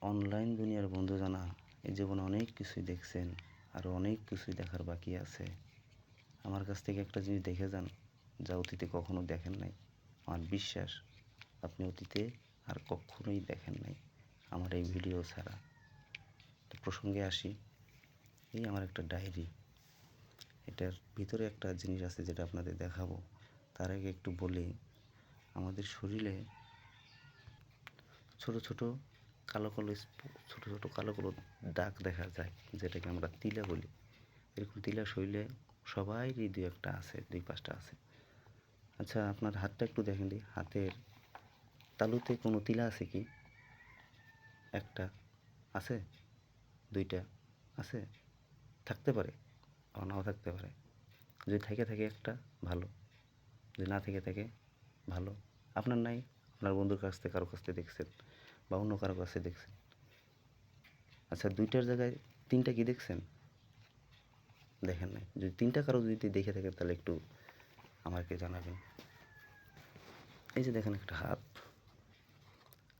Online দুনিয়ার বন্ধু জানা এই জীবনে অনেক কিছুই দেখছেন, আরও অনেক কিছুই দেখার বাকি আছে। আমার কাছ থেকে একটা জিনিস দেখে যান, যা অতীতে কখনো দেখেন নাই। আমার বিশ্বাস আপনি অতীতে আর কখনোই দেখেন নাই আমার এই ভিডিও ছাড়া। তো প্রসঙ্গে আসি, এই আমার একটা ডায়েরি, এটার ভিতরে একটা জিনিস আছে যেটা আপনাদের দেখাবো। তার আগে একটু বলি, আমাদের শরীরে ছোট ছোট কালো কালো ছোট ছোট কালো কালো দাগ দেখা যায়, যেটাকে আমরা তিলা বলি। এরকম তিলা শরীরে সবাইরই দুই একটা আছে, দুই পাঁচটা আছে। আচ্ছা, আপনার হাতটা একটু দেখেন দিই, হাতের তালুতে কোনো তিলা আছে কি? একটা আছে, দুইটা আছে, থাকতে পারে, আবার নাও থাকতে পারে। যদি থেকে থাকে একটা ভালো, যদি না থেকে থাকে ভালো। আপনার নাই, আপনার বন্ধুর কাছ থেকে কারো কাছ থেকে দেখছেন বা অন্য কারো কাছে দেখছেন। আচ্ছা, দুইটার জায়গায় তিনটা কি দেখছেন? দেখেন নাই। যদি তিনটা কারো যদি দেখে থাকেন তাহলে একটু আমাকে জানাবেন। এই যে দেখেন, একটা হাত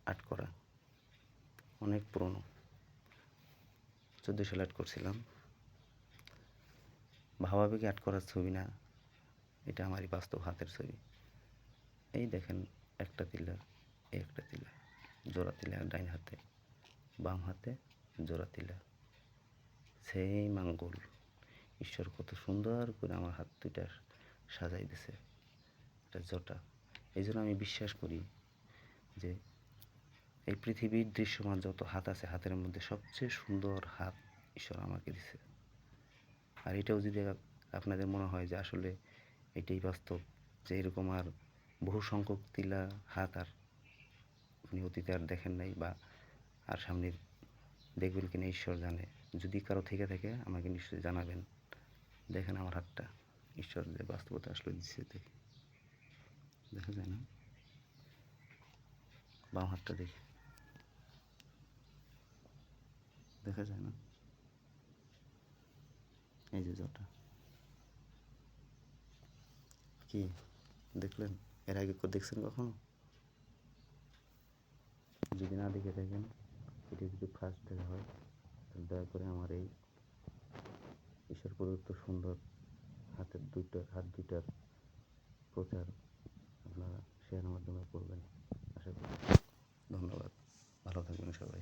আর্ট করা, অনেক পুরনো, 14 সালে আর্ট করছিলাম। ভাবাবেগে আর্ট করার ছবি না, এটা আমারই বাস্তব হাতের ছবি। এই দেখেন, একটা তিলা, একটা তিলা, জোড়া তিলা ডাইন হাতে, বাম হাতে জোড়া তিলা, সেই আঙ্গুল। ঈশ্বর কত সুন্দর করে আমার হাত দুইটা সাজাই দিছে, এটা জটা। এই জন্য আমি বিশ্বাস করি যে এই পৃথিবীর দৃশ্যমান যত হাত আছে, হাতের মধ্যে সবচেয়ে সুন্দর হাত ঈশ্বর আমাকে দিছে। আর এটাও যদি আপনাদের মনে হয় যে আসলে এটাই বাস্তব, যে এরকম আর বহু সংখ্যক তিলা হাত আর আপনি অতীতে আর দেখেন নাই বা আর সামনে দেখবেন কিনা ঈশ্বর জানে। যদি কারো থেকে থাকে আমাকে নিশ্চয়ই জানাবেন। দেখেন আমার হাতটা, ঈশ্বর যে বাস্তবতা আসলে দিচ্ছে, দেখা যায় না? বাম হাতটা দেখি, দেখা যায় না? এই যে জটা, কি দেখলেন? এর আগে দেখছেন কখনো? যদি না দেখে থাকেন, এটি যদি ফার্স্ট দেখা হয়, তাহলে দয়া করে আমার এই ঈশ্বর প্রদত্ত সুন্দর হাত দুইটার প্রচার আপনারা শেয়ারের মাধ্যমে করবেন, আশা করি। ধন্যবাদ, ভালো থাকবেন সবাই।